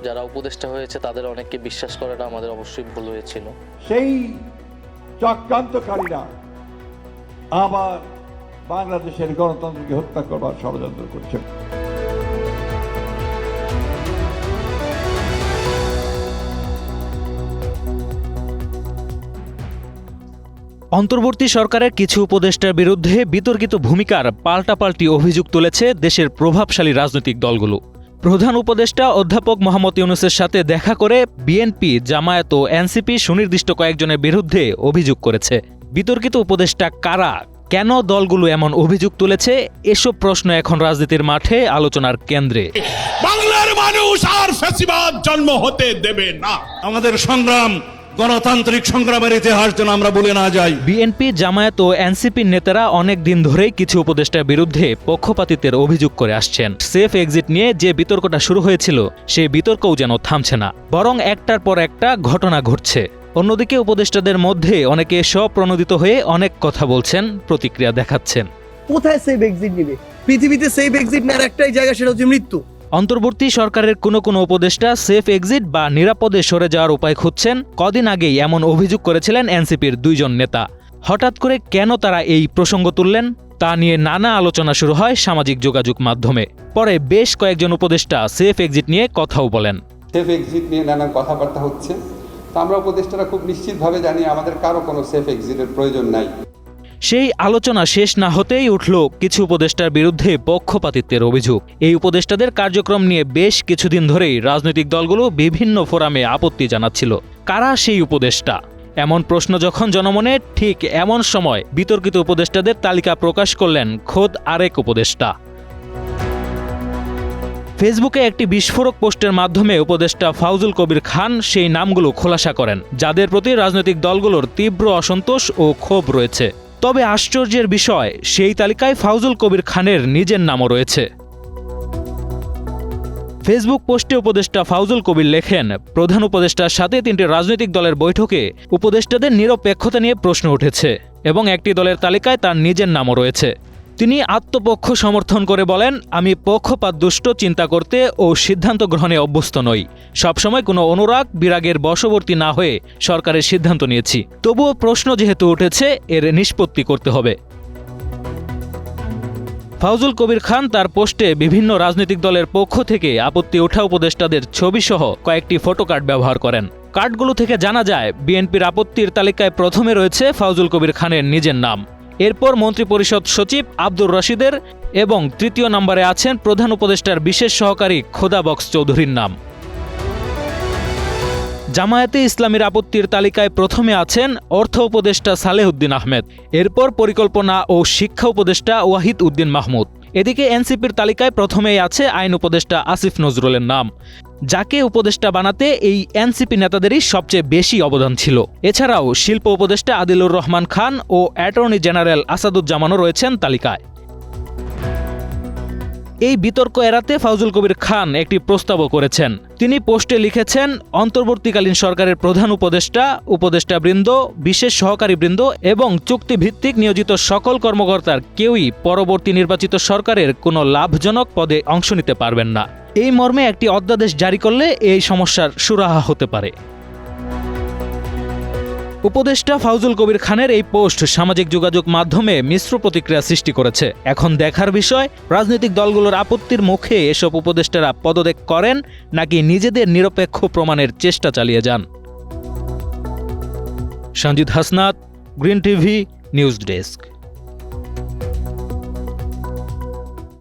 যারা উপদেষ্টা হয়েছে তাদের অনেককে বিশ্বাস করাটা আমাদের অবশ্যই ভুল হয়েছিল। সেই চক্রান্তকারীরা আবার বাংলাদেশের গণতন্ত্রকে হত্যা করবার ষড়যন্ত্র করছে। অন্তর্বর্তী সরকারের কিছু উপদেষ্টার বিরুদ্ধে বিতর্কিত ভূমিকার পাল্টাপাল্টি অভিযোগ তুলেছে দেশের প্রভাবশালী রাজনৈতিক দলগুলো। প্রধান উপদেষ্টা অধ্যাপক মোহাম্মদ ইউনূসের সাথে দেখা করে বিএনপি, জামায়াত ও এনসিপি সুনির্দিষ্ট কয়েকজনের বিরুদ্ধে অভিযোগ করেছে। বিতর্কিত উপদেষ্টা কারা, কেন দলগুলো এমন অভিযোগ তুলেছে, এসব প্রশ্ন এখন রাজনীতির মাঠে আলোচনার কেন্দ্রে। বাংলার মানুষ আর ফ্যাসিবাদ জন্ম হতে দেবে না। আমাদের সংগ্রাম গণতান্ত্রিক সংগ্রামের ইতিহাস যেন আমরা ভুলে না যাই। বিএনপি, জামায়াত ও এনসিপির নেতারা অনেক দিন ধরেই কিছু উপদেষ্টার বিরুদ্ধে পক্ষপাতিত্বের অভিযোগ করে আসছেন। সেফ এক্সিট নিয়ে যে বিতর্কটা শুরু হয়েছিল সেই বিতর্কও যেন থামছে না, বরং একটার পর একটা ঘটনা ঘটছে। অন্যদিকে উপদেষ্টাদের মধ্যে অনেকে স্বপ্রণোদিত হয়ে অনেক কথা বলছেন, প্রতিক্রিয়া দেখাচ্ছেন। কোথায় সেফ এক্সিট নিবে? পৃথিবীতে সেফ এক্সিট নেওয়ার একটাই জায়গা, সেটা হচ্ছে মৃত্যু। অন্তর্বর্তী সরকারের কোনো উপদেষ্টা সেফ এক্সিট বা নিরাপদে সরে যাওয়ার উপায় খুঁজছেন। কদিন আগেই এমন অভিযোগ করেছিলেন এনসিপির দুইজন নেতা। হঠাৎ করে কেন তারা এই প্রসঙ্গ তুললেন তা নিয়ে নানা আলোচনা শুরু হয় সামাজিক যোগাযোগ মাধ্যমে। পরে বেশ কয়েকজন উপদেষ্টা সেফ এক্সিট নিয়ে কথাও বলেন। সেফ এক্সিট নিয়ে নানান কথাবার্তা হচ্ছে, তো আমরা উপদেষ্টারা খুব নিশ্চিতভাবে জানি আমাদের কারো কোনো সেফ এক্সিটের প্রয়োজন নাই। সেই আলোচনা শেষ না হতেই উঠল কিছু উপদেষ্টার বিরুদ্ধে পক্ষপাতিত্বের অভিযোগ। এই উপদেষ্টাদের কার্যক্রম নিয়ে বেশ কিছুদিন ধরেই রাজনৈতিক দলগুলো বিভিন্ন ফোরামে আপত্তি জানাচ্ছিল। কারা সেই উপদেষ্টা? এমন প্রশ্ন যখন জনমনে, ঠিক এমন সময় বিতর্কিত উপদেষ্টাদের তালিকা প্রকাশ করলেন খোদ আরেক উপদেষ্টা। ফেসবুকে একটি বিস্ফোরক পোস্টের মাধ্যমে উপদেষ্টা ফাউজুল কবির খান সেই নামগুলো খোলাসা করেন, যাদের প্রতি রাজনৈতিক দলগুলোর তীব্র অসন্তোষ ও ক্ষোভ রয়েছে। তবে আশ্চর্যের বিষয়, সেই তালিকায় ফাউজুল কবির খানের নিজের নামও রয়েছে। ফেসবুক পোস্টে উপদেষ্টা ফাউজুল কবির লেখেন, প্রধান উপদেষ্টার সাথে 3টি রাজনৈতিক দলের বৈঠকে উপদেষ্টাদের নিরপেক্ষতা নিয়ে প্রশ্ন উঠেছে এবং একটি দলের তালিকায় তার নিজের নামও রয়েছে। তিনি আত্মপক্ষ সমর্থন করে বলেন, আমি পক্ষপাতদুষ্ট চিন্তা করতে ও সিদ্ধান্ত গ্রহণে অভ্যস্ত নই। সবসময় কোনো অনুরাগ বিরাগের বশবর্তী না হয়ে সরকারের সিদ্ধান্ত নিয়েছি। তবুও প্রশ্ন যেহেতু উঠেছে, এর নিষ্পত্তি করতে হবে। ফাউজুল কবির খান তার পোস্টে বিভিন্ন রাজনৈতিক দলের পক্ষ থেকে আপত্তি ওঠা উপদেষ্টাদের ছবিসহ কয়েকটি ফটোকার্ড ব্যবহার করেন। কার্ডগুলো থেকে জানা যায়, বিএনপির আপত্তির তালিকায় প্রথমে রয়েছে ফাউজুল কবির খানের নিজের নাম, এরপর মন্ত্রিপরিষদ সচিব আব্দুর রশিদের এবং 3য় নম্বরে আছেন প্রধান উপদেষ্টার বিশেষ সহকারী খোদা বক্স চৌধুরীর নাম। জামায়াতে ইসলামীর আপত্তির তালিকায় প্রথমে আছেন অর্থ উপদেষ্টা সালেহউদ্দিন আহমেদ, এরপর পরিকল্পনা ও শিক্ষা উপদেষ্টা ওয়াহিদ উদ্দিন মাহমুদ। এদিকে এনসিপির তালিকায় প্রথমেই আছে আইন উপদেষ্টা আসিফ নজরুলের নাম, যাকে উপদেষ্টা বানাতে এই এনসিপি নেতাদেরই সবচেয়ে বেশি অবদান ছিল। এছাড়াও শিল্প উপদেষ্টা আদিলুর রহমান খান ও অ্যাটর্নি জেনারেল আসাদুজ্জামানও রয়েছেন তালিকায়। এই বিতর্ক এড়াতে ফাউজুল কবির খান একটি প্রস্তাবও করেছেন। তিনি পোস্টে লিখেছেন, অন্তর্বর্তীকালীন সরকারের প্রধান উপদেষ্টা, উপদেষ্টাবৃন্দ, বিশেষ সহকারীবৃন্দ এবং চুক্তিভিত্তিক নিয়োজিত সকল কর্মকর্তার কেউই পরবর্তী নির্বাচিত সরকারের কোনো লাভজনক পদে অংশ নিতে পারবেন না। এই মর্মে একটি অধ্যাদেশ জারি করলে এই সমস্যার সুরাহা হতে পারে। উপদেষ্টা ফাউজুল কবির খানের এই পোস্ট সামাজিক যোগাযোগ মাধ্যমে মিশ্র প্রতিক্রিয়া সৃষ্টি করেছে। এখন দেখার বিষয়, রাজনৈতিক দলগুলোর আপত্তির মুখে এসব উপদেষ্টারা পদত্যাগ করেন নাকি নিজেদের নিরপেক্ষ প্রমাণের চেষ্টা চালিয়ে যান। Sanjit Hasnat, green TV, news desk.